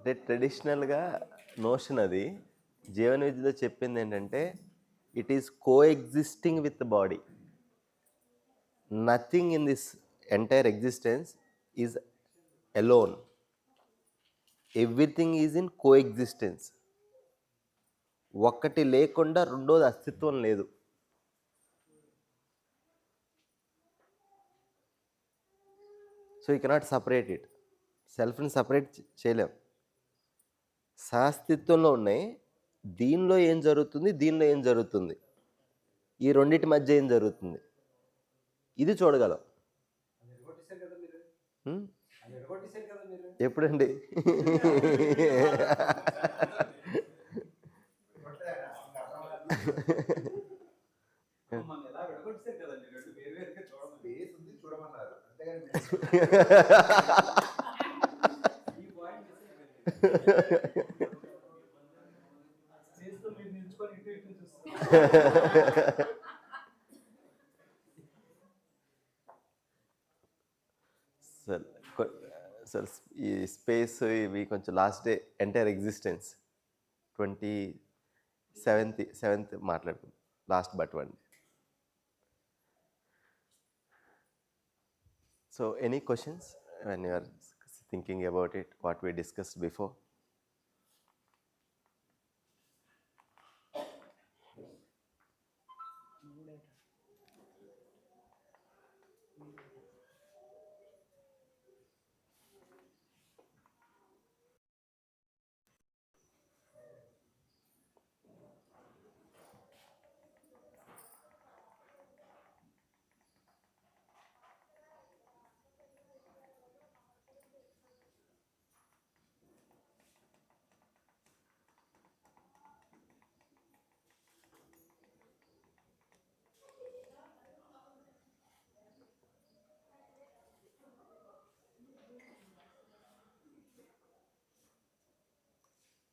అంటే ట్రెడిషనల్గా నోషన్ అది. జీవన విద్యలో చెప్పింది ఏంటంటే it is coexisting with body. Nothing in this entire existence is alone. Everything is in coexistence. ఒక్కటి లేకుండా రెండోది అస్తిత్వం లేదు. So you cannot separate it. సెల్ఫ్ని సపరేట్ చేయలేం. సహస్థిత్వంలో ఉన్నాయి. దీనిలో ఏం జరుగుతుంది, దీనిలో ఏం జరుగుతుంది, ఈ రెండింటి మధ్య ఏం జరుగుతుంది, ఇది చూడగలం. ఎప్పుడండి? సార్ ఈ స్పేస్ ఇవి కొంచెం last day entire existence 27th మాట్లాడుకుందాం. Last but one. So any questions when you are thinking about it, what we discussed before?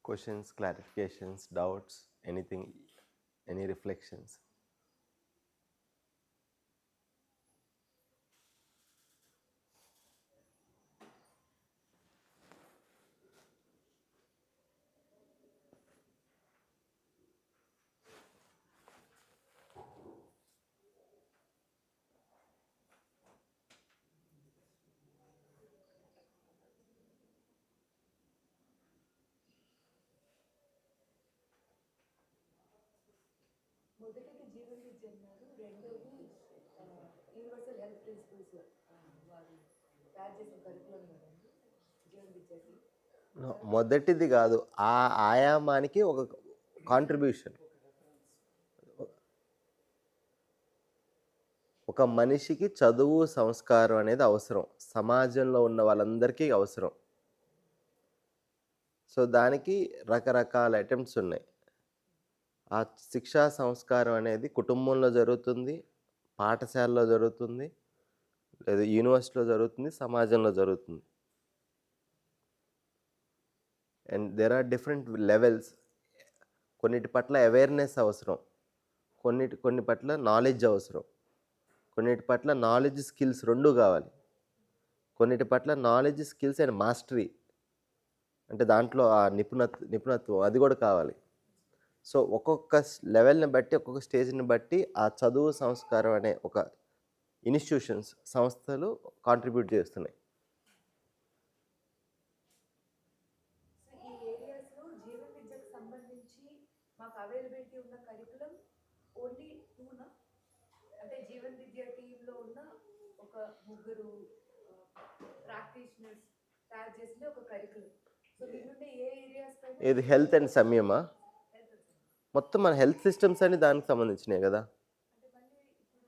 Questions, clarifications, doubts, anything, any reflections? మొదటిది జీవన విద్య అన్నారు, రెండోది యూనివర్సల్ హెల్త్ ప్రిన్సిపల్స్ వారు తయారు చేసిన కరికులం కదండి జీవన విద్యకి. మొదటిది కాదు, ఆ ఆయామానికి ఒక కాంట్రిబ్యూషన్. ఒక మనిషికి చదువు సంస్కారం అనేది అవసరం, సమాజంలో ఉన్న వాళ్ళందరికీ అవసరం. సో దానికి రకరకాల అటెంప్ట్స్ ఉన్నాయి. ఆ శిక్షా సంస్కారం అనేది కుటుంబంలో జరుగుతుంది, పాఠశాలలో జరుగుతుంది, లేదా యూనివర్సిటీలో జరుగుతుంది, సమాజంలో జరుగుతుంది. And there are different levels. కొన్నిటి పట్ల అవేర్నెస్ అవసరం, కొన్ని పట్ల నాలెడ్జ్ అవసరం, కొన్నిటి పట్ల నాలెడ్జ్ స్కిల్స్ రెండు కావాలి, కొన్నిటి పట్ల నాలెడ్జ్ స్కిల్స్ అండ్ మాస్టరీ అంటే దాంట్లో ఆ నిపుణత్వం అది కూడా కావాలి. సో ఒక్కొక్క లెవెల్ని బట్టి, ఒక్కొక్క స్టేజ్ని బట్టి ఆ చదువు సంస్కారం అనే ఒక ఇన్స్టిట్యూషన్స్, సంస్థలు కాంట్రిబ్యూట్ చేస్తున్నాయి. ఈ ఏరియాస్లో జీవన విద్యకు సంబంధించి మాకు అవైలబిలిటీ ఉన్న కరికులం ఓన్లీ 2నా? అంటే జీవన విద్య టీంలో ఉన్న ఒక ముగ్గురు ప్రాక్టీషనర్స్ తయారు చేసిన ఒక కరికులం. సో దీనిలో ఏ ఏరియాస్ పైన? ఇది హెల్త్ అండ్ సమయమా? మొత్తం మన హెల్త్ సిస్టమ్స్ అని దానికి సంబంధించినాయి కదా. అంటే మళ్ళీ ఇప్పుడు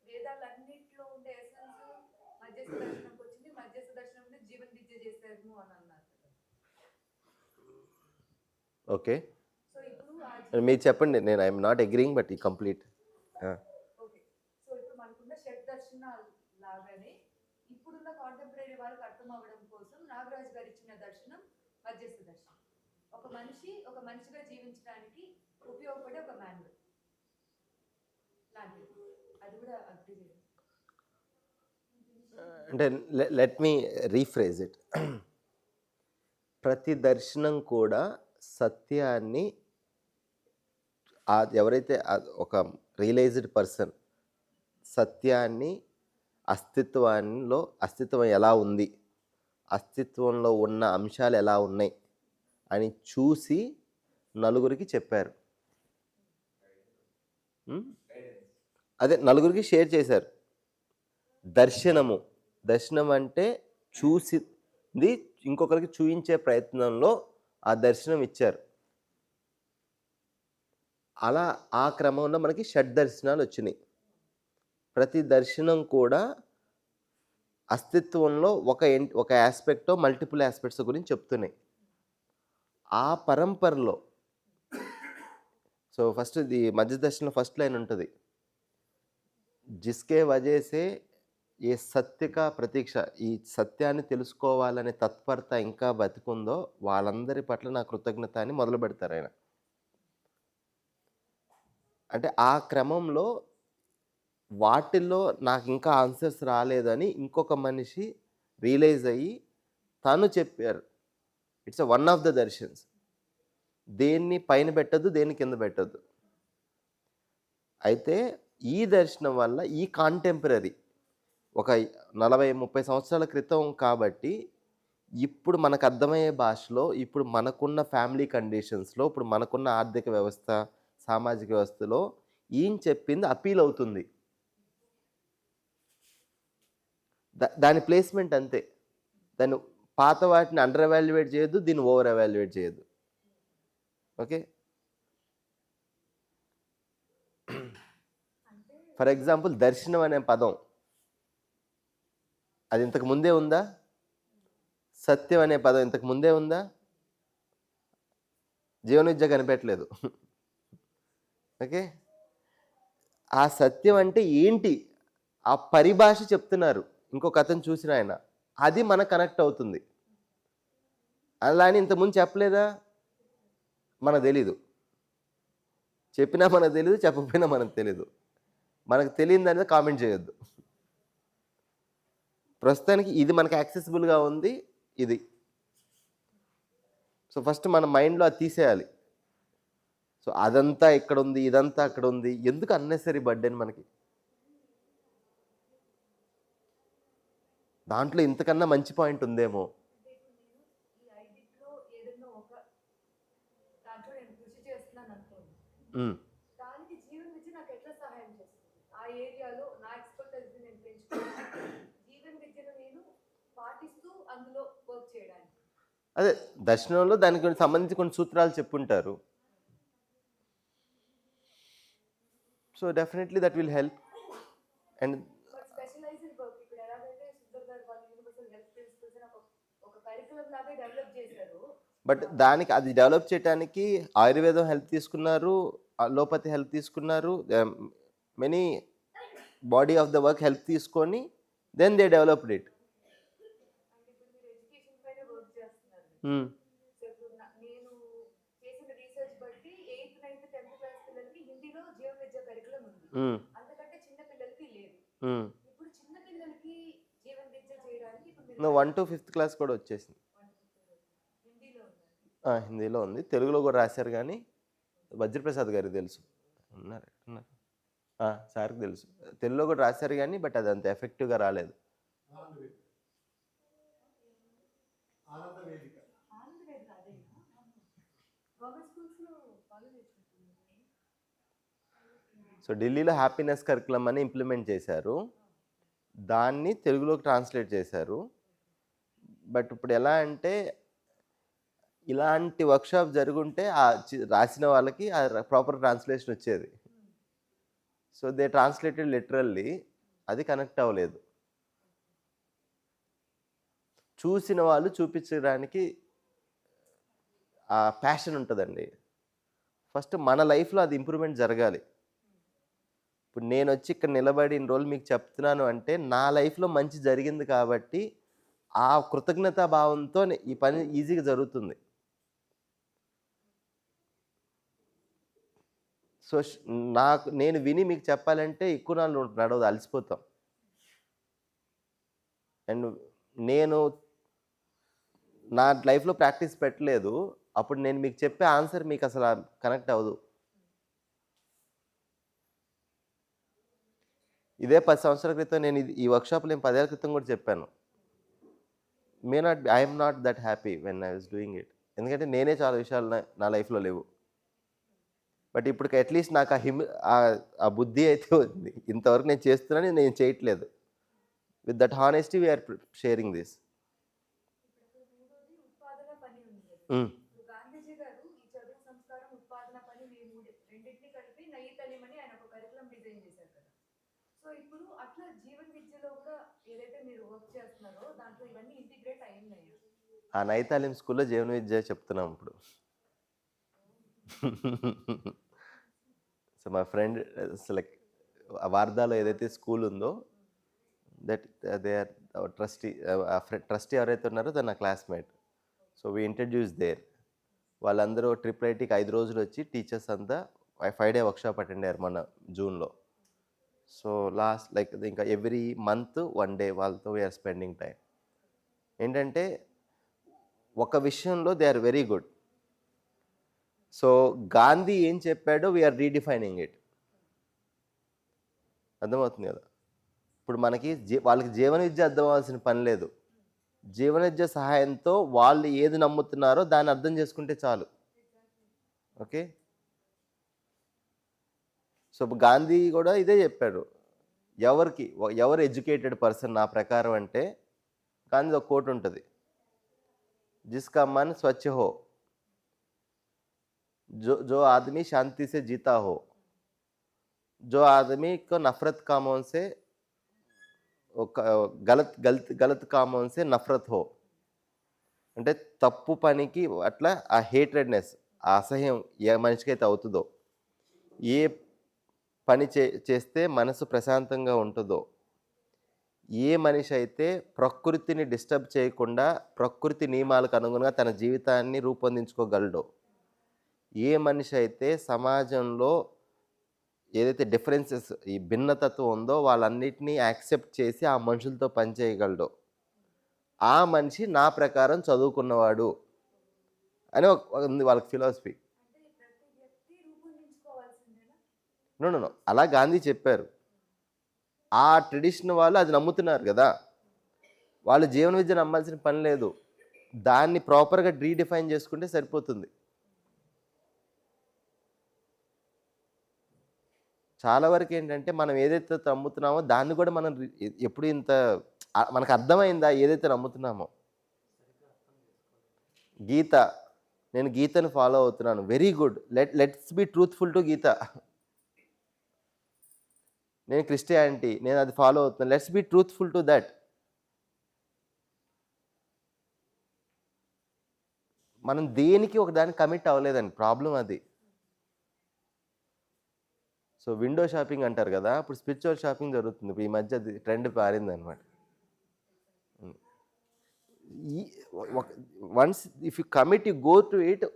వేదాలన్నింటిలో ఉండే ఎసెన్స్ మధ్యస్థ దర్శనంకి వచ్చింది, మధ్యస్థ దర్శనం నుండి జీవన విద్య చేశారు అని అన్నారు. ఓకే, సో ఇప్పుడు మీరు చెప్పండి, నేను ఐఎమ్ నాట్ అగ్రీయింగ్ బట్ ఈ కంప్లీట్. ఓకే, సో ఇప్పుడు మనకున్న షట్ దర్శనాలు లాగానే ఇప్పుడున్న కాంటెంపరీ వాళ్ళకి అర్థం అవ్వడం కోసం నాగరాజు గారు ఇచ్చిన దర్శనం మధ్యస్థ దర్శనం. ఒక మనిషిగా జీవించడానికి ఉపయోగపడే ఒక మాన్యువల్ లాంటిది. అది కూడా అగ్రీ చేయండి. అంటే లెట్ మీ రీఫ్రేజ్ ఇట్. ప్రతి దర్శనం కూడా సత్యాన్ని ఎవరైతే ఒక రియలైజ్డ్ పర్సన్ సత్యాన్ని అస్తిత్వం ఎలా ఉంది, అస్తిత్వంలో ఉన్న అంశాలు ఎలా ఉన్నాయి అని చూసి నలుగురికి చెప్పారు. అదే నలుగురికి షేర్ చేశారు. దర్శనం అంటే చూసింది ఇంకొకరికి చూయించే ప్రయత్నంలో ఆ దర్శనం ఇచ్చారు. అలా ఆ క్రమంలో మనకి షడ్ దర్శనాలు వచ్చినాయి. ప్రతి దర్శనం కూడా అస్తిత్వంలో ఒక ఆస్పెక్టో మల్టిపుల్ ఆస్పెక్ట్స్ గురించి చెప్తున్నాయి. ఆ పరంపరలో సో ఫస్ట్ ఇది మధ్య దర్శనం ఫస్ట్ లైన్ ఉంటుంది, జిస్కే వజేసే ఏ సత్యక ప్రతీక్ష, ఈ సత్యాన్ని తెలుసుకోవాలనే తత్పరత ఇంకా బతికుందో వాళ్ళందరి పట్ల నా కృతజ్ఞత అని మొదలు పెడతారు ఆయన. అంటే ఆ క్రమంలో వాటిల్లో నాకు ఇంకా ఆన్సర్స్ రాలేదని ఇంకొక మనిషి రియలైజ్ అయ్యి తను చెప్పారు. ఇట్స్ వన్ ఆఫ్ ద దర్శన్స్. దేన్ని పైన పెట్టద్దు, దేన్ని కింద పెట్టద్దు. అయితే ఈ దర్శనం వల్ల ఈ కాంటెంపరీ ఒక 40-30 సంవత్సరాల క్రితం కాబట్టి ఇప్పుడు మనకు అర్థమయ్యే భాషలో, ఇప్పుడు మనకున్న ఫ్యామిలీ కండిషన్స్లో, ఇప్పుడు మనకున్న ఆర్థిక వ్యవస్థ, సామాజిక వ్యవస్థలో ఈయన చెప్పింది అపీల్ అవుతుంది. దాని ప్లేస్మెంట్ అంతే. దాన్ని పాత వాటిని అండర్ ఎవాల్యుయేట్ చేయొద్దు, దీన్ని ఓవర్ ఎవాల్యుయేట్ చేయొద్దు. ఓకే, ఫర్ ఎగ్జాంపుల్ దర్శనం అనే పదం అది ఇంతకు ముందే ఉందా? సత్యం అనే పదం ఇంతకు ముందే ఉందా? జీవన విద్య కనిపెట్టలేదు. ఓకే, ఆ సత్యం అంటే ఏంటి ఆ పరిభాష చెప్తున్నారు ఇంకొక అతను చూసిన ఆయన, అది మనకు కనెక్ట్ అవుతుంది. అలా అని ఇంతకుముందు చెప్పలేదా? మనకు తెలీదు. చెప్పినా మనకు తెలీదు, చెప్పకపోయినా మనకు తెలీదు. మనకు తెలియదు అనేది కామెంట్ చేయొద్దు. ప్రస్తుతానికి ఇది మనకు యాక్సెసిబుల్గా ఉంది ఇది. సో ఫస్ట్ మన మైండ్లో అది తీసేయాలి. సో అదంతా ఇక్కడ ఉంది, ఇదంతా అక్కడ ఉంది, ఎందుకు అన్నెసరీ బర్డెన్ మనకి? దాంట్లో ఇంతకన్నా మంచి పాయింట్ ఉందేమో. అదే దర్శనంలో దానికి సంబంధించి కొన్ని సూత్రాలు చెప్పుంటారు. So definitely that will help. And but దానికి అది డెవలప్ చేయడానికి ఆయుర్వేదం హెల్ప్ తీసుకున్నారు, అలోపతి హెల్ప్ తీసుకున్నారు, many body of the work help తీసుకొని దెన్ దే డెవలప్డ్ ఇట్. నువ్వు 1 to 5th క్లాస్ కూడా వచ్చేసింది. హిందీలో ఉంది, తెలుగులో కూడా రాశారు. కానీ వజ్రప్రసాద్ గారికి తెలుసు, ఉన్నారు సార్కి తెలుసు, తెలుగులో కూడా రాశారు కానీ బట్ అది అంత ఎఫెక్టివ్గా రాలేదు. సో ఢిల్లీలో హ్యాపీనెస్ కరికులం అని ఇంప్లిమెంట్ చేశారు, దాన్ని తెలుగులోకి ట్రాన్స్లేట్ చేశారు. బట్ ఇప్పుడు ఎలా అంటే ఇలాంటి వర్క్షాప్ జరుగుంటే రాసిన వాళ్ళకి ప్రాపర్ ట్రాన్స్లేషన్ వచ్చేది. సో దే ట్రాన్స్లేటెడ్ లిటరల్లీ, అది కనెక్ట్ అవ్వలేదు. చూసిన వాళ్ళు చూపించడానికి ఆ ప్యాషన్ ఉంటుందండి. ఫస్ట్ మన లైఫ్లో అది ఇంప్రూవ్మెంట్ జరగాలి. ఇప్పుడు నేను వచ్చి ఇక్కడ నిలబడి ఇన్ని రోజులు మీకు చెప్తున్నాను అంటే నా లైఫ్లో మంచి జరిగింది కాబట్టి ఆ కృతజ్ఞతా భావంతో ఈ పని ఈజీగా జరుగుతుంది. సో నేను విని మీకు చెప్పాలంటే ఎక్కువ నాళ్ళు నడవదు, అలసిపోతాం. అండ్ నేను నా లైఫ్లో ప్రాక్టీస్ పెట్టలేదు. అప్పుడు నేను మీకు చెప్పే ఆన్సర్ మీకు అసలు కనెక్ట్ అవ్వదు. ఇదే 10 సంవత్సరాల క్రితం నేను ఈ వర్క్షాప్లో నేను 10 ఏళ్ల క్రితం కూడా చెప్పాను. I'm not that happy when I was doing it. ఎందుకంటే నేనే చాలా విషయాలు నా లైఫ్లో లేవు. బట్ ఇప్పుడు అట్లీస్ట్ నాకు ఆ బుద్ధి అయితే ఉంది. ఇంతవరకు నేను చేస్తున్నాను, నేను చేయట్లేదు. With that honesty we are sharing this. ఇప్పుడు మూడోది ఉత్పాదన పని ఉంది కదా. ఇప్పుడు గాంధీజీ గారు ఈ చదువు, సంస్కారం, ఉత్పాదన పని రెండింటిని కలిపి నైతికం అని ఆయన ఒక కరికులం డిజైన్ చేశారు కదా. సో ఇప్పుడు అట్లా జీవన విద్యలో కూడా ఏదైతే మీరు వర్క్ చేస్తున్నారో దాంట్లో ఇవన్నీ ఇంటిగ్రేట్ అయ్యింది. ఆ నైతాలిం స్కూల్లో జీవన విద్య చెప్తున్నాం ఇప్పుడు. సో మా ఫ్రెండ్ లైక్ వార్దాలో ఏదైతే స్కూల్ ఉందో దట్ దే ఆర్ ట్రస్టీ ఎవరైతే ఉన్నారో తన classmate. So we introduce there. వాళ్ళందరూ IIITకి 5 రోజులు వచ్చి టీచర్స్ అంతా 5 డే వర్క్షాప్ అటెండ్ అయ్యారు మన జూన్లో. సో లాస్ట్ లైక్ ఇంకా ఎవ్రీ మంత్ 1 డే వాళ్ళతో వీఆర్ స్పెండింగ్ టైం. ఏంటంటే ఒక విషయంలో they are very good. So Gandhi ఏం చెప్పాడో వీఆర్ రీడిఫైనింగ్ ఇట్. అర్థమవుతుంది కదా. ఇప్పుడు మనకి వాళ్ళకి జీవన విద్య అర్థం అవ్వాల్సిన పని లేదు. జీవన విద్య సహాయంతో వాళ్ళు ఏది నమ్ముతున్నారో దాన్ని అర్థం చేసుకుంటే చాలు. ఓకే. సో గాంధీ కూడా ఇదే చెప్పాడు. ఎవరు ఎడ్యుకేటెడ్ పర్సన్ నా ప్రకారం అంటే గాంధీ ఒక కోట్ ఉంటుంది, జిస్కా మన్ స్వచ్ఛ హో, जो आदमी शांति से जीता हो, जो आदमी को नफरत कामों से గలత్ కామోं से నఫరత్ హో. అంటే తప్పు పనికి అట్లా ఆ హేట్రెడ్నెస్, ఆ అసహ్యం ఏ మనిషికి అయితే అవుతుందో, ఏ పని చేస్తే మనసు ప్రశాంతంగా ఉంటుందో, ఏ మనిషి అయితే ప్రకృతిని డిస్టర్బ్ చేయకుండా ప్రకృతి నియమాలకు అనుగుణంగా తన జీవితాన్ని రూపొందించుకోగలడో, ఏ మనిషి అయితే సమాజంలో ఏదైతే డిఫరెన్సెస్, ఈ భిన్నతత్వం ఉందో వాళ్ళన్నిటినీ యాక్సెప్ట్ చేసి ఆ మనుషులతో పనిచేయగలడో ఆ మనిషి నా ప్రకారం చదువుకున్నవాడు అని ఉంది వాళ్ళకి ఫిలాసఫీ. నో అలా గాంధీ చెప్పారు. ఆ ట్రెడిషన్ వాళ్ళు అది నమ్ముతున్నారు కదా. వాళ్ళు జీవన విద్య నమ్మాల్సిన పని లేదు. దాన్ని ప్రాపర్గా రీడిఫైన్ చేసుకుంటే సరిపోతుంది. చాలా వరకు ఏంటంటే మనం ఏదైతే నమ్ముతున్నామో దాన్ని కూడా మనం ఎప్పుడు మనకు అర్థమైందా ఏదైతే నమ్ముతున్నామో. గీత, నేను గీతను ఫాలో అవుతున్నాను, very good, let's be truthful to Gita. నేను క్రిస్టియానిటీ, నేను అది ఫాలో అవుతున్నాను, let's be truthful to that. మనం దేనికి ఒక దానికి కమిట్ అవ్వలేదండి, ప్రాబ్లం అది. సో విండో షాపింగ్ అంటారు కదా, ఇప్పుడు స్పిరిచువల్ షాపింగ్ జరుగుతుంది. ఇప్పుడు ఈ మధ్య ట్రెండ్ పారింది అనమాట. Once if you commit, you go to it,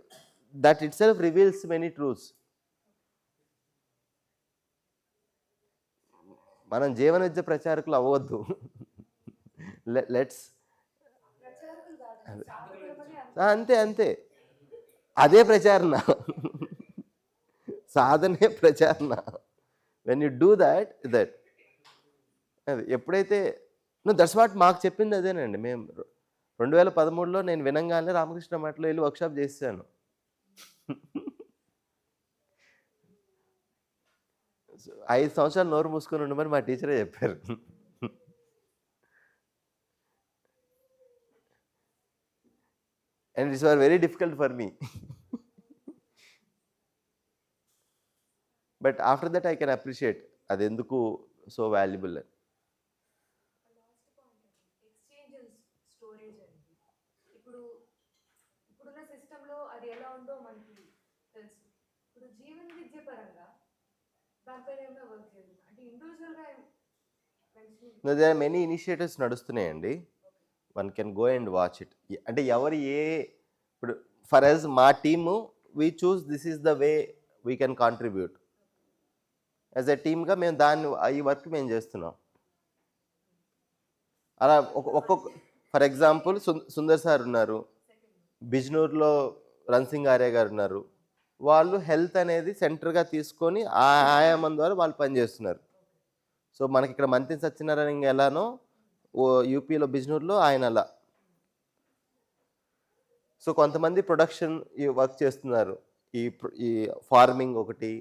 that it self reveals many truths. మనం జీవన విద్య ప్రచారకులు అవ్వద్దు. లెట్స్ అంతే అదే ప్రచారణ, సాధనే ప్రచారణ. వెన్ యూ డూ దట్ అది ఎప్పుడైతే దట్స్ వాట్ మాకు చెప్పింది అదేనండి. మేము 2013లో నేను వినంగానే రామకృష్ణ మఠంలో వెళ్ళి వర్క్షాప్ చేశాను. సో 5 సంవత్సరాలు నోరు మూసుకొని ఉండమని మా టీచరే చెప్పారు. And it's very difficult for me. But after that I can appreciate అది ఎందుకు సో వాల్యుబుల్ అని. ఇప్పుడున్న సిస్టంలో అది ఎలా ఉందో మనకి తెలుసు. ఇప్పుడు జీవన విద్య పరంగా దానిపైన ఏమైనా వర్క్ చేయాలి అంటే ఇండివిజువల్గా దేర్ ఆర్ మెనీ ఇనిషియేటివ్స్ నడుస్తున్నాయండి. One can go and watch it. అంటే ఇప్పుడు ఫర్ అస్ మా team we choose this is the way we can contribute. As a టీమ్గా మేము ఈ వర్క్ మేము చేస్తున్నాం. అలా ఒక్కొక్క ఫర్ ఎగ్జాంపుల్ సుందర్ సార్ ఉన్నారు, బిజ్నూర్లో రణసింగ్ ఆర్య గారు ఉన్నారు. వాళ్ళు హెల్త్ అనేది సెంటర్గా తీసుకొని ఆ ఆయామం ద్వారా వాళ్ళు పనిచేస్తున్నారు. సో మనకి ఇక్కడ మంత్రి సత్యనారాయణ ఎలానో యూపీలో బిజ్నూర్లో ఆయన అలా. సో కొంతమంది ప్రొడక్షన్ ఈ వర్క్ చేస్తున్నారు. ఈ ఫార్మింగ్ ఒకటి,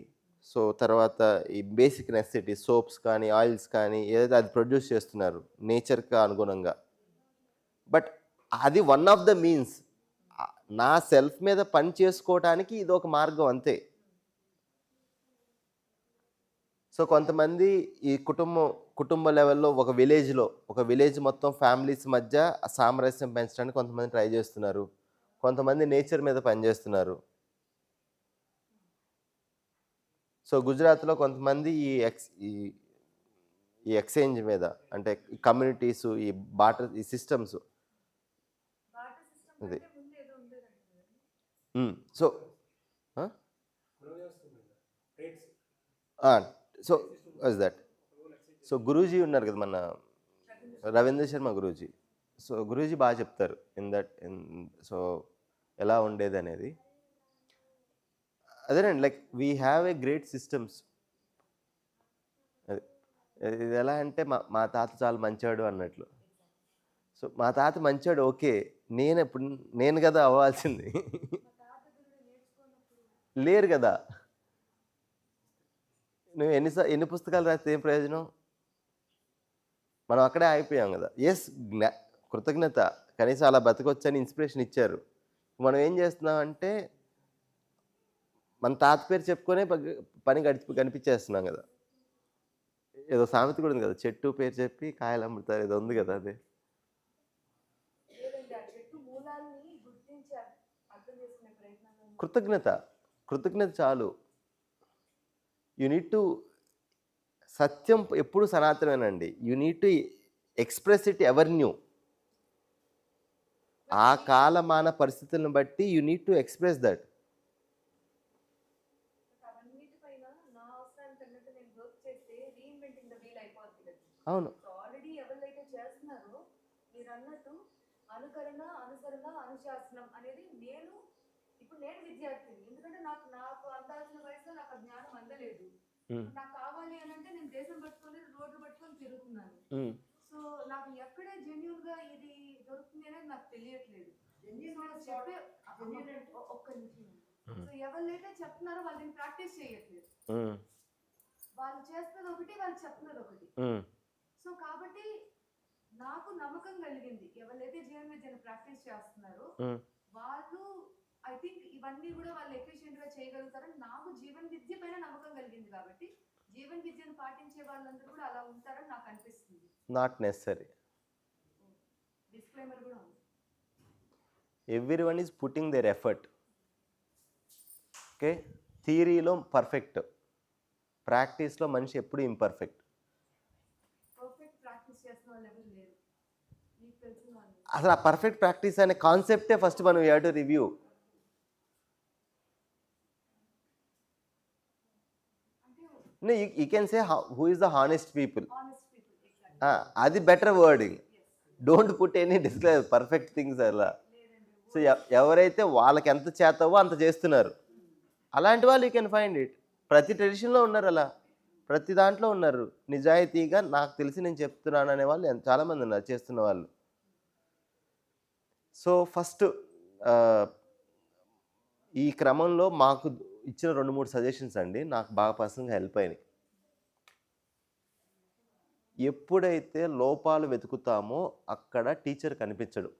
సో తర్వాత ఈ బేసిక్ నెసెసిటీ సోప్స్ కానీ ఆయిల్స్ కానీ ఏదైతే అది ప్రొడ్యూస్ చేస్తున్నారు నేచర్కి అనుగుణంగా. బట్ అది వన్ ఆఫ్ ద మీన్స్. నా సెల్ఫ్ మీద పని చేసుకోవటానికి ఇది ఒక మార్గం అంతే. సో కొంతమంది ఈ కుటుంబ లెవెల్లో ఒక విలేజ్ మొత్తం ఫ్యామిలీస్ మధ్య సామరస్యం పెంచడానికి కొంతమంది ట్రై చేస్తున్నారు. కొంతమంది నేచర్ మీద పనిచేస్తున్నారు. సో గుజరాత్లో కొంతమంది ఈ ఎక్స్చేంజ్ మీద అంటే ఈ కమ్యూనిటీస్ ఈ బాటర్ ఈ సిస్టమ్స్ ఇది. So so was that. So Guruji ఉన్నారు కదా మన రవీంద్ర శర్మ గురూజీ. సో గురూజీ బాగా చెప్తారు సో ఎలా ఉండేది అనేది. అదేనండి, like we have a great systems. ఇది ఎలా అంటే మా తాత చాలా మంచివాడు అన్నట్లు. సో మా తాత మంచివాడు, ఓకే, నేను కదా అవ్వాల్సింది. లేరు కదా. నువ్వు ఎన్ని పుస్తకాలు రాస్తే ఏం ప్రయోజనం? మనం అక్కడే ఆగిపోయాం కదా. ఎస్, కృతజ్ఞత, కనీసం అలా బతకొచ్చని ఇన్స్పిరేషన్ ఇచ్చారు. మనం ఏం చేస్తున్నాం అంటే మన తాత పేరు చెప్పుకొనే పని కనిపించేస్తున్నాం కదా. ఏదో సామెత కూడా ఉంది కదా, చెట్టు పేరు చెప్పి కాయలు అమ్ముతారు, ఏదో ఉంది కదా. అదే కృతజ్ఞత చాలు. యు నీడ్ టు, సత్యం ఎప్పుడు సనాతనమేనండి. You need to express it ever new. ఆ కాలమాన పరిస్థితులను బట్టి you need to express that. అవును. ఆల్రెడీ ఎవరైతే చేస్తున్నారో మీరు అన్నట్టు అనుకరణ, అనుసరణ, అనుశాసనం అనేది నేను విద్యార్థిని. ఎందుకంటే నాకు అందాల్సిన వయసులో నాకు జ్ఞానం అందలేదు. నాకు కావాలి అని అంటే నేను దేశం పట్టుకొని రోడ్లు పట్టుకొని తిరుగుతున్నాను. సో నాకు ఎక్కడ జెన్యూన్ గా ఇది దొరుకుతుంది అనేది నాకు తెలియట్లేదు. చెప్పే ఒక్క నిమిషం. సో ఎవరైతే చెప్తున్నారో వాళ్ళని ప్రాక్టీస్ చేయట్లేదు. వాళ్ళు చేస్తున్నది ఒకటి, వాళ్ళు చెప్తున్నది ఒకటి. సో కాబట్టి నాకు నమ్మకం కలిగింది, ఎవరైతే జీవన విద్యను ప్రాక్టీస్ చేస్తున్నారో వాళ్ళు ఐ థింక్ ఇవన్నీ కూడా వాళ్ళు ఎఫిషియెంట్ గా చేయగలుగుతారని నాకు జీవన విద్య పైన నమ్మకం కలిగింది. కాబట్టి జీవన విద్యను పాటించే వాళ్ళందరూ కూడా అలా ఉంటారని నాకు అనిపిస్తుంది. Not necessary. డిస్క్లైమర్ కూడా ఉంది. Everyone is putting their effort. Okay, థియరీలో పర్ఫెక్ట్, ప్రాక్టీస్లో మనిషి ఎప్పుడు ఇంపర్ఫెక్ట్. అసలు ఆ పర్ఫెక్ట్ ప్రాక్టీస్ అనే కాన్సెప్టే ఫస్ట్ మనం you have to review. You can say who is the honest people. అది better wording. Don't put any disclaimer perfect things అలా. సో ఎవరైతే వాళ్ళకి ఎంత చేతవో అంత చేస్తున్నారు, అలాంటి వాళ్ళు యూ కెన్ ఫైండ్ ఇట్. ప్రతి ట్రెడిషన్లో ఉన్నారు అలా, ప్రతి దాంట్లో ఉన్నారు నిజాయితీగా నాకు తెలిసి నేను చెప్తున్నాను అనే వాళ్ళు చాలామంది ఉన్నారు చేస్తున్న వాళ్ళు. సో ఫస్ట్ ఈ క్రమంలో మాకు ఇచ్చిన 2-3 సజెషన్స్ అండి నాకు బాగా పర్సనల్గా హెల్ప్ అయినాయి. ఎప్పుడైతే లోపాలు వెతుకుతామో అక్కడ టీచర్ కనిపించడు.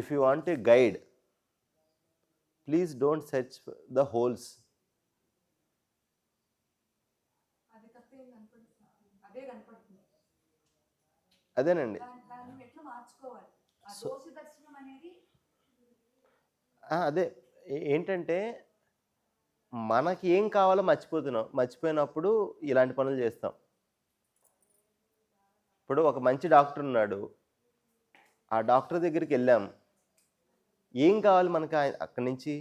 If you want a guide, please don't search the holes. అదేనండి. అదే ఏంటంటే మనకి ఏం కావాలో మర్చిపోయినప్పుడు ఇలాంటి పనులు చేస్తాం. ఇప్పుడు ఒక మంచి డాక్టర్ ఉన్నాడు, ఆ డాక్టర్ దగ్గరికి వెళ్ళాం, ఏం కావాలి మనకు అక్కడి నుంచి?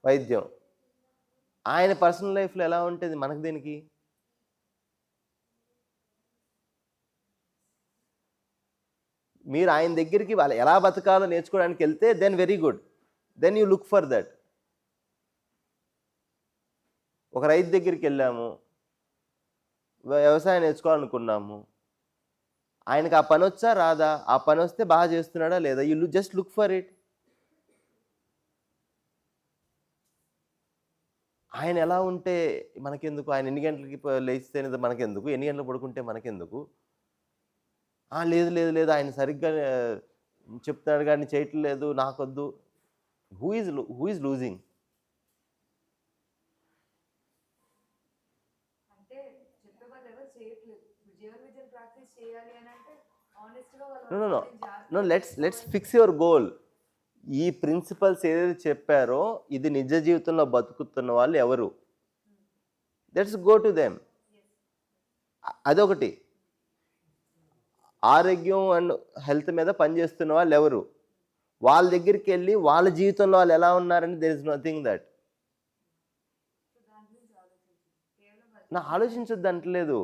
వైద్యం. ఆయన పర్సనల్ లైఫ్లో ఎలా ఉంటుంది, మనకు దేనికి? మీరు ఆయన దగ్గరికి వాళ్ళు ఎలా బతకాలో నేర్చుకోవడానికి వెళ్తే then very good, then you look for that. ఒక రైతు దగ్గరికి వెళ్ళాము, వ్యవసాయం నేర్చుకోవాలనుకున్నాము, ఆయనకి ఆ పని వచ్చా రాదా, ఆ పని వస్తే బాగా చేస్తున్నాడా లేదా, you just look for it. ఆయన ఎలా ఉంటే మనకెందుకు, ఆయన ఎన్ని గంటలకి లేస్తేనే మనకెందుకు, ఎన్ని గంటలు పడుకుంటే మనకెందుకు, లేదు లేదు లేదు ఆయన సరిగ్గా చెప్తున్నాడు కానీ చేయట్లేదు నాకొద్దు. Who is losing? అంటే చెప్పే వాళ్ళు ఎవరు చేయట్లేదు. జీవన విద్యను ప్రాక్టీస్ చేయాలి అని అంటే ఆనెస్ట్గా no let's fix your goal. ఈ ప్రిన్సిపల్స్ ఏదైతే చెప్పారో ఇది నిజ జీవితంలో బతుకుతున్న వాళ్ళు ఎవరు, లెట్స్ గో టు దెమ్. అదొకటి. ఆరోగ్యం అండ్ హెల్త్ మీద పనిచేస్తున్న వాళ్ళు ఎవరు, వాళ్ళ దగ్గరికి వెళ్ళి వాళ్ళ జీవితంలో వాళ్ళు ఎలా ఉన్నారని దెర్ ఇస్ నథింగ్ దట్. నా ఆలోచించొద్దు అంటలేదు.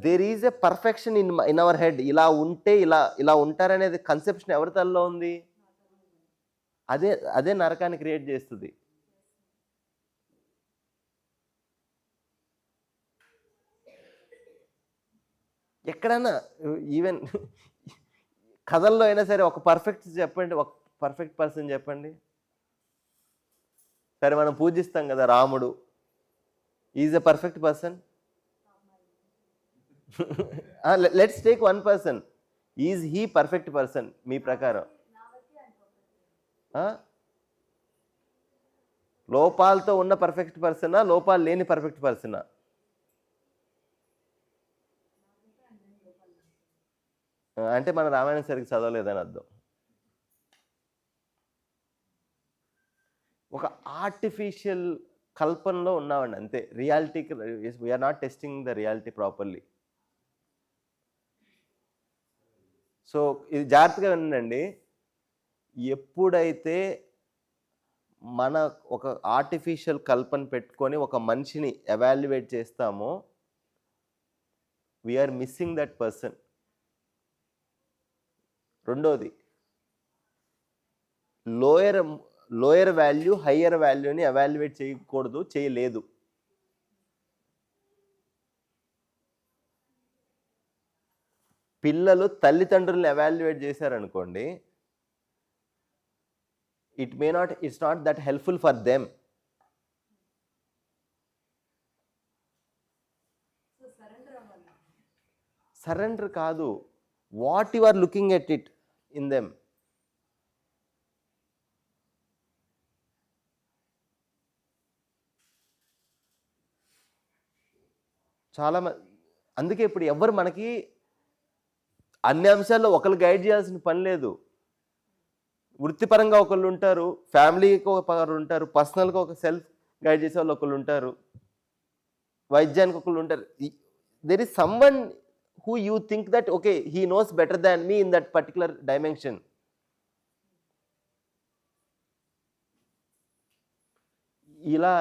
There is a perfection in our head. ఇలా ఉంటే ఇలా ఉంటారనేది కన్సెప్షన్ ఎవరి తలలో ఉంది, అదే నరకాన్ని క్రియేట్ చేస్తుంది. ఎక్కడైనా ఈవెన్ కథల్లో అయినా సరే ఒక పర్ఫెక్ట్ చెప్పండి, ఒక పర్ఫెక్ట్ పర్సన్ చెప్పండి. సరే మనం పూజిస్తాం కదా రాముడు, is a perfect person. Let's take one person, is he perfect person మీ ప్రకారం? లోపాలతో ఉన్న పర్ఫెక్ట్ పర్సనా, లోపాలు లేని పర్ఫెక్ట్ పర్సనా? అంటే మన రామాయణం సరిగ్గా చదవలేదని అర్థం. ఒక ఆర్టిఫిషియల్ కల్పనలో ఉన్నామండి అంతే. రియాలిటీకి we are not testing the reality properly. So ఇది జాగ్రత్తగా వినండి. ఎప్పుడైతే మన ఒక ఆర్టిఫిషియల్ కల్పన పెట్టుకొని ఒక మనిషిని ఎవాల్యుయేట్ చేస్తామో వీఆర్ మిస్సింగ్ దట్ పర్సన్. రెండోది, లోయర్ వాల్యూ హయ్యర్ వాల్యూని ఎవాల్యుయేట్ చేయకూడదు, చేయలేదు. పిల్లలు తల్లిదండ్రులను ఎవాల్యుయేట్ చేశారనుకోండి, it's not that helpful for them. Surrender కాదు, what you are looking at it in them. చాలా అందుకే ఇప్పుడు ఎవరు మనకి అన్ని అంశాల్లో ఒకరు గైడ్ చేయాల్సిన పని లేదు. వృత్తిపరంగా ఒకళ్ళు ఉంటారు, ఫ్యామిలీకి ఒకరు ఉంటారు, పర్సనల్గా ఒక సెల్ఫ్ గైడ్ చేసే వాళ్ళు ఒకళ్ళు ఉంటారు, వైద్యానికి ఒకళ్ళు ఉంటారు. There is someone who you think that okay he knows better than me in that particular dimension. ఇలా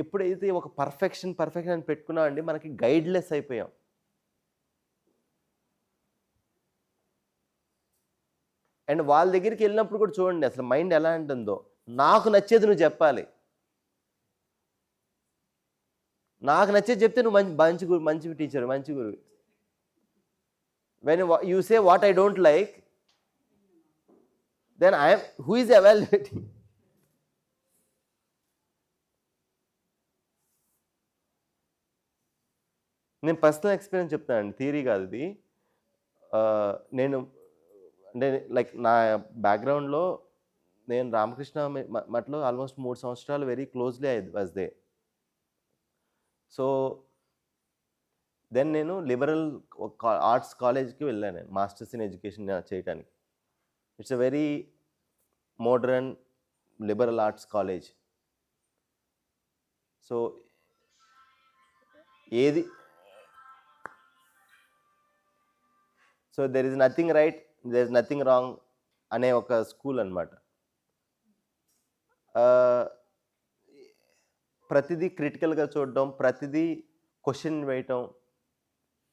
ఎప్పుడైతే ఒక పర్ఫెక్షన్ అని పెట్టుకున్నామండి మనకి గైడ్లెస్ అయిపోయాం. అండ్ వాళ్ళ దగ్గరికి వెళ్ళినప్పుడు కూడా చూడండి అసలు మైండ్ ఎలా ఉంటుందో. నాకు నచ్చేది నువ్వు చెప్పాలి, నాకు నచ్చేది చెప్తే నువ్వు మంచి టీచర్, మంచి గురువు. When you say what I don't like, then who is evaluating? నేను పర్సనల్ ఎక్స్పీరియన్స్ చెప్తానండి, థియరీ కాదు ఇది. నేను అంటే లైక్ నా బ్యాక్గ్రౌండ్లో నేను రామకృష్ణ మఠలో ఆల్మోస్ట్ 3 సంవత్సరాలు very closely was they. So then నేను లిబరల్ ఆర్ట్స్ కాలేజ్కి వెళ్ళాను, నేను మాస్టర్స్ ఇన్ ఎడ్యుకేషన్ చేయడానికి. It's a very modern liberal arts college. So there is nothing right, there is nothing wrong అనే ఒక స్కూల్ అనమాట. ప్రతిదీ క్రిటికల్గా చూడడం, ప్రతిదీ క్వశ్చన్ వేయటం,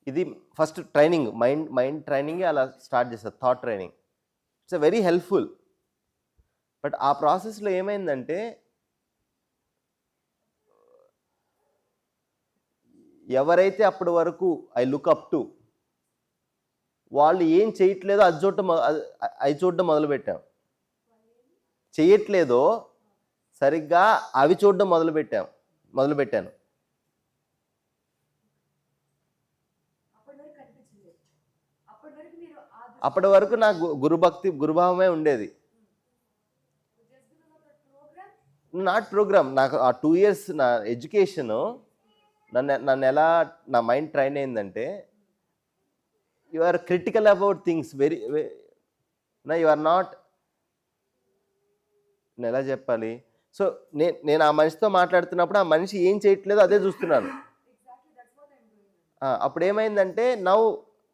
ఇది ఫస్ట్ ట్రైనింగ్, మైండ్ ట్రైనింగే అలా స్టార్ట్ చేస్తారు, thought training. It's very helpful. But ఆ ప్రాసెస్లో ఏమైందంటే ఎవరైతే అప్పటి వరకు ఐ లుక్ అప్ టు, వాళ్ళు ఏం చేయట్లేదో అది చూడడం మొదలుపెట్టాం. చేయట్లేదో సరిగ్గా అవి చూడడం మొదలుపెట్టాను. అప్పటి వరకు నాకు గురుభావమే ఉండేది. Not programme. నాకు ఆ 2 years నా ఎడ్యుకేషను నన్ను ఎలా నా మైండ్ ట్రైన్ అయిందంటే, you are critical about things very, you are not, నేను ఎలా చెప్పాలి. సో నేను ఆ మనిషితో మాట్లాడుతున్నప్పుడు ఆ మనిషి ఏం చేయట్లేదో అదే చూస్తున్నాను. అప్పుడు ఏమైందంటే now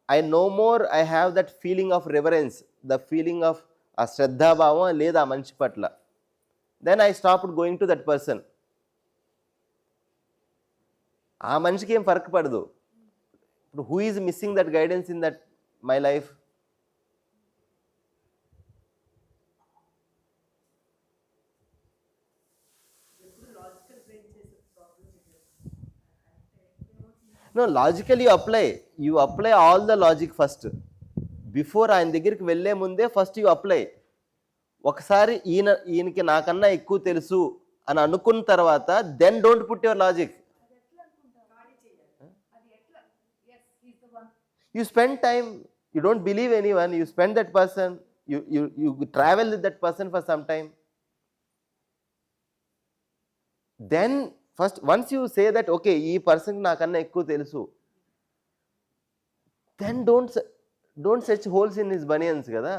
I know more, I have that feeling of reverence, the feeling of ఆ శ్రద్ధాభావం లేదు ఆ మనిషి పట్ల. Then I stopped going to that person. ఆ మనిషికి ఏం ఫరక్ పడదు. ఇప్పుడు who is missing that guidance in that my life? No, logical you apply all the logic first. Before ఆయన దగ్గరికి వెళ్ళే ముందే ఫస్ట్ యూ అప్లై. ఒకసారి ఈయనకి నాకన్నా ఎక్కువ తెలుసు అని అనుకున్న తర్వాత then don't put your logic. You spend time, you don't believe anyone, you spend that person, you travel with that person for some time. Then first, once you say that okay, ee person nakanna ekku telusu, then don't search holes in his bunions kada.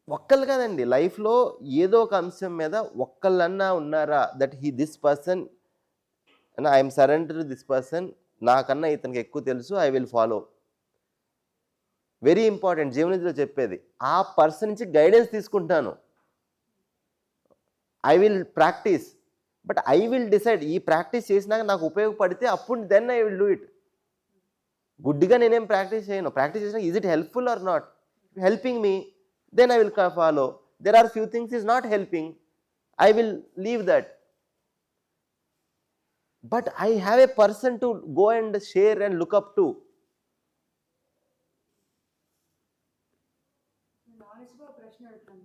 ఒక్కళ్ళు కదండి లైఫ్లో ఏదో ఒక అంశం మీద ఒక్కళ్ళన్నా ఉన్నారా that this person, I'm surrender to this person, నాకన్నా ఇతనికి ఎక్కువ తెలుసు, I will follow. Very important జీవనీతిలో చెప్పేది. ఆ పర్సన్ నుంచి గైడెన్స్ తీసుకుంటాను, I will practice, but I will decide ఈ ప్రాక్టీస్ చేసినాక నాకు ఉపయోగపడితే అప్పుడు then I will do it. గుడ్డిగా నేనేం ప్రాక్టీస్ చేయను. ప్రాక్టీస్ చేసినా is it helpful or not? Helping me, then I will follow. There are few things is not helping, I will leave that. But I have a person to go and share and look up to. నాలెడ్జ్గా ప్రశ్న అడుగుతాను.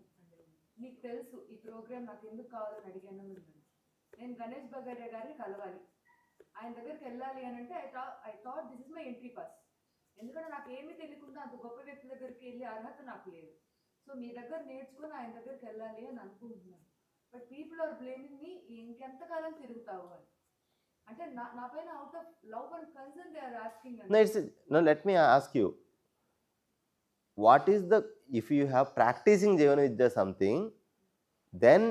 మీకు తెలుసు ఈ programme నాకు ఎందుకు కావాలని అడిగాను. నేను గణేష్ బగారియా గారిని కలవాలి, ఆయన దగ్గరికి వెళ్ళాలి అని అంటే I thought this is my entry pass. ఎందుకంటే నాకు ఏమీ తెలియకుండా అంత గొప్ప వ్యక్తి దగ్గరికి వెళ్ళే అర్హత నాకు లేదు. సో మీ దగ్గర నేర్చుకుని ఆయన దగ్గరికి వెళ్ళాలి అని అనుకుంటున్నాను. But people are blaming me, ఇంకెంతకాలం తిరుగుతావు అని. అంటే నా పైన out of love and concern they are asking. No, let me ask you, what is the, if you have practicing Jivana Vidya something, then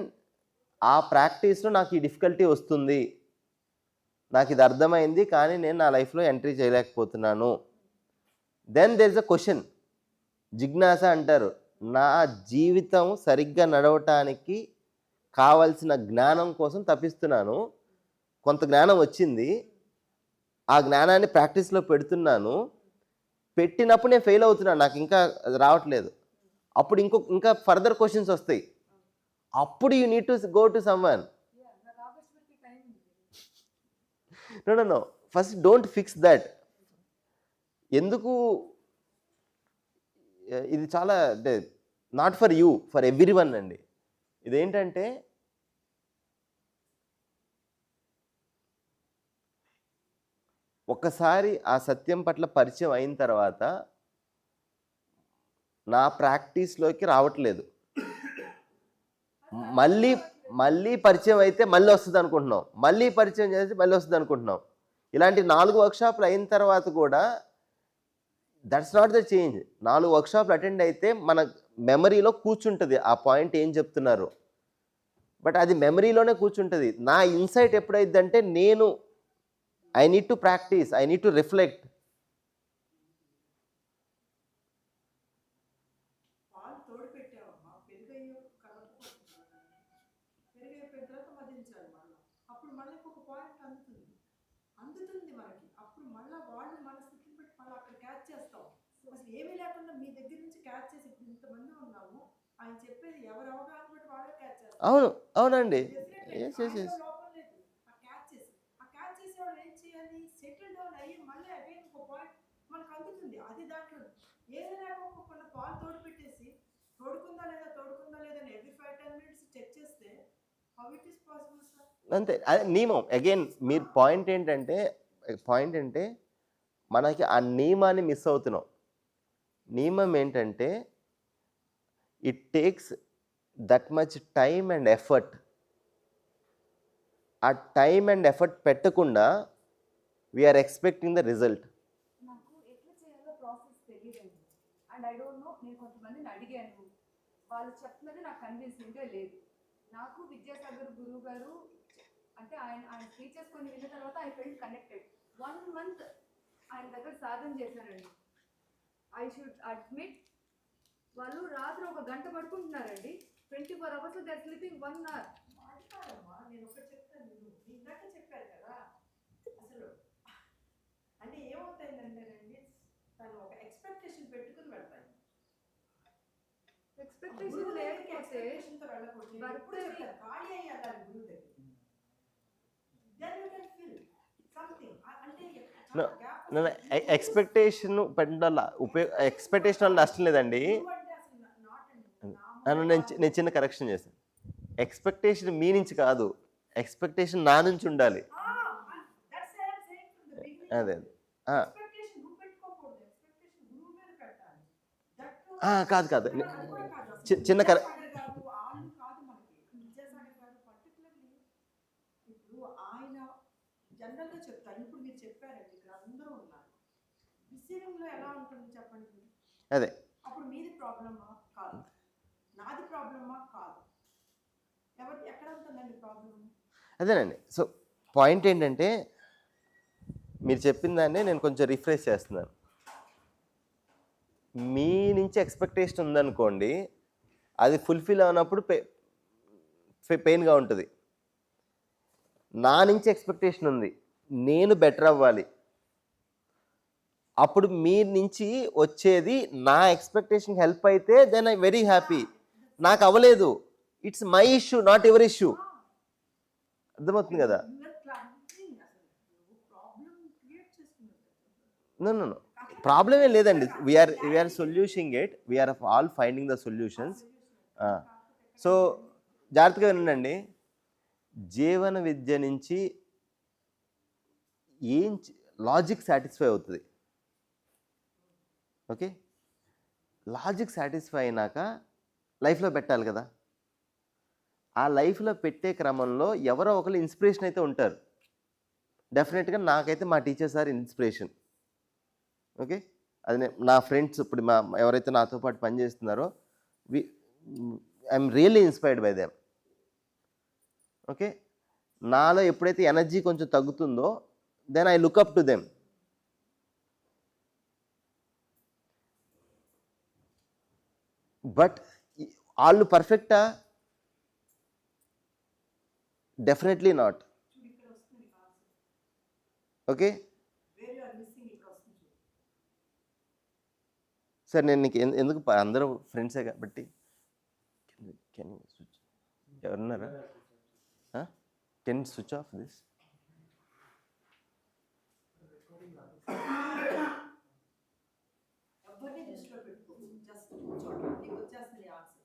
ఆ ప్రాక్టీస్లో నాకు ఈ డిఫికల్టీ వస్తుంది, నాకు ఇది అర్థమైంది కానీ నేను నా లైఫ్లో ఎంట్రీ చేయలేకపోతున్నాను, then there is a question, జిజ్ఞాస అంటారు. నా జీవితం సరిగ్గా నడవటానికి కావలసిన జ్ఞానం కోసం తప్పిస్తున్నాను, కొంత జ్ఞానం వచ్చింది, ఆ జ్ఞానాన్ని ప్రాక్టీస్లో పెడుతున్నాను, పెట్టినప్పుడు నేను ఫెయిల్ అవుతున్నాను, నాకు ఇంకా రావట్లేదు. అప్పుడు ఇంకా ఫర్దర్ క్వశ్చన్స్ వస్తాయి. అప్పుడు you need to go to someone. No, first don't fix that. ఎందుకు ఇది చాలా అంటే not for you, for everyone అండి. ఇదేంటంటే ఒక్కసారి ఆ సత్యం పట్ల పరిచయం అయిన తర్వాత నా ప్రాక్టీస్లోకి రావట్లేదు, మళ్ళీ పరిచయం అయితే మళ్ళీ వస్తుంది అనుకుంటున్నాం, మళ్ళీ పరిచయం చేసి మళ్ళీ వస్తుంది అనుకుంటున్నాం. ఇలాంటి 4 వర్క్షాప్లు అయిన తర్వాత కూడా దట్స్ నాట్ ద చేంజ్. 4 వర్క్షాప్లు అటెండ్ అయితే మన మెమరీలో కూర్చుంటుంది ఆ పాయింట్ ఏం చెప్తున్నారు, బట్ అది మెమరీలోనే కూర్చుంటుంది. నా ఇన్సైట్ ఎప్పుడైందంటే నేను I need to practice, I need to reflect. అందుతుంది మనకి. అప్పుడు మళ్ళా వాళ్ళు మన స్థితిని బట్టి మళ్ళీ అక్కడ క్యాచ్ చేస్తాం. అసలు ఏమీ లేకుండా మీ దగ్గర నుంచి క్యాచ్ చేసి ఇప్పుడు ఇంతమంది ఉన్నాము. ఆయన చెప్పేది ఎవరి అవగాహన బట్టి వాళ్ళే క్యాచ్ చేస్తారు. అవును, అవునండి. Definitely. ఎస్ ఎస్ ఆయనలో ఎస్ లోపం లేదు. ఆ క్యాచ్ చేసేవాళ్ళు ఏం చేయాలి? సెటిల్ డౌన్ అయ్యి మళ్ళీ అగైన్ ఇంకో పాయింట్ మనకు అందుతుంది. అది దాంట్లో ఏది లేకపోకుండా పాలు తోడు పెట్టేసి తోడుకుందా లేదా అని ఎవ్రీ 5-10 మినిట్స్ చెక్ చేస్తే how it is possible sir? అంతే, అదే నియమం. అగైన్ మీరు పాయింట్ ఏంటంటే మనకి ఆ నియమాన్ని మిస్ అవుతున్నాం. నియమం ఏంటంటే it takes that much time and effort. ఆ టైమ్ అండ్ ఎఫర్ట్ పెట్టకుండా వీఆర్ ఎక్స్పెక్టింగ్ ద రిజల్ట్. నాకు ఎట్లా చేయాలో ప్రాసెస్ తెలియదండి. And I don't know. నేను కొంతమందిని అడిగాను, వాళ్ళు చెప్తున్నది నాకు కన్విన్సింగ్గా లేదు. నాకు విద్యాసాగర్ గురువు గారు అంటే ఆయన స్పీచెస్ కొన్ని విన్న తర్వాత ఐ ఫెల్ట్ కనెక్టెడ్. 1 month ఆయన దగ్గర సాధన చేశానండి. I should admit. వాళ్ళు రాత్రి 1 గంట పడుకుంటున్నారండి. 24 hours they are sleeping 1 hour. మాట్లాడమ్మా, నేను ఒకటి చెప్తాను. మీరు ఇందాక చెప్పారు కదా, అసలు అంటే ఏమవుతాయిందంటేనండి, తను ఒక ఎక్స్పెక్టేషన్ పెట్టుకుని వెళ్తాను. ఎక్స్పెక్టేషన్ లేకపోతే ఎక్స్పెక్టేషన్తో వెళ్ళకూడదు. నేను ఎప్పుడు చెప్తాను, ఖాళీ అయ్యాలి గురువు దగ్గర. Then you can feel something. అంటే No, చాలా gap no, వస్తుంది. ఎక్స్పెక్టేషన్ పెట్టడం ఎక్స్పెక్టేషన్ వల్ల నష్టం లేదండి. గురువు అంటే అసలు not అండి. నేను చిన్న కరెక్షన్ చేశాను. ఎక్స్పెక్టేషన్ మీ నుంచి కాదు, ఎక్స్పెక్టేషన్ నా నుంచి ఉండాలి. That's what I'm saying from the beginning. అదే Expectation నువ్వు పెట్టుకోకూడదు. Expectation గురువు మీద పెట్టాలి. That too- కాదు అది కూడా కాదు అసలు. చిన్న విద్యాసాగర్ గారు, వాళ్ళు కాదు మనకి. విద్యాసాగర్ గారు particularly ఇప్పుడు ఆయన జనరల్గా చెప్తారు. ఇప్పుడు మీరు చెప్పారండి, ఇక్కడ అందరూ ఉన్నారు. రిసీవింగ్ లో ఎలా ఉంటుంది చెప్పండి మీరు? అదే అప్పుడు మీది ప్రాబ్లమా కాదు, నాది ప్రాబ్లమా కాదు, ఎక్కడ ఉంటుందండి ప్రాబ్లమ్? అదేనండి. సో పాయింట్ ఏంటంటే మీరు చెప్పిన దాన్ని నేను కొంచెం రిఫ్రెష్ చేస్తున్నాను. మీ నుంచి ఎక్స్పెక్టేషన్ ఉందనుకోండి, అది ఫుల్ఫిల్ అయినప్పుడు పెయిన్గా ఉంటుంది. నా నుంచి ఎక్స్పెక్టేషన్ ఉంది, నేను బెటర్ అవ్వాలి. అప్పుడు మీ నుంచి వచ్చేది నా ఎక్స్పెక్టేషన్ హెల్ప్ అయితే దెన్ ఐ వెరీ హ్యాపీ. నాకు అవ్వలేదు, it's my issue, not ever issue. అర్థమవుతుంది కదా? నో ప్రాబ్లం ఏం లేదండి. We are solutioning it, we are all finding the solutions. So జాగ్రత్తగా వినండి. జీవన విద్య నుంచి లాజిక్ సాటిస్ఫై అవుతుంది. ఓకే, లాజిక్ సాటిస్ఫై అయినాక లైఫ్లో పెట్టాలి కదా. ఆ లైఫ్లో పెట్టే క్రమంలో ఎవరో ఒకరు ఇన్స్పిరేషన్ అయితే ఉంటారు. డెఫినెట్గా నాకైతే మా టీచర్స్ ఆర్ ఇన్స్పిరేషన్. ఓకే, అది నా ఫ్రెండ్స్ ఇప్పుడు ఎవరైతే నాతో పాటు పనిచేస్తున్నారో I'm really inspired by them. Okay, నాలో ఎప్పుడైతే ఎనర్జీ కొంచెం తగ్గుతుందో then I look up to them. But వాళ్ళు పర్ఫెక్టా? Definitely not. ఓకే సార్, నేను నీకు ఎందుకు అందరూ ఫ్రెండ్సే కాబట్టి ఎవరున్నారా? Can switch off this? ఎవరిని దృష్టిలో పెట్టుకో, జస్ట్ కూర్చోండి, నీకు వచ్చేస్తుంది ఆన్సర్.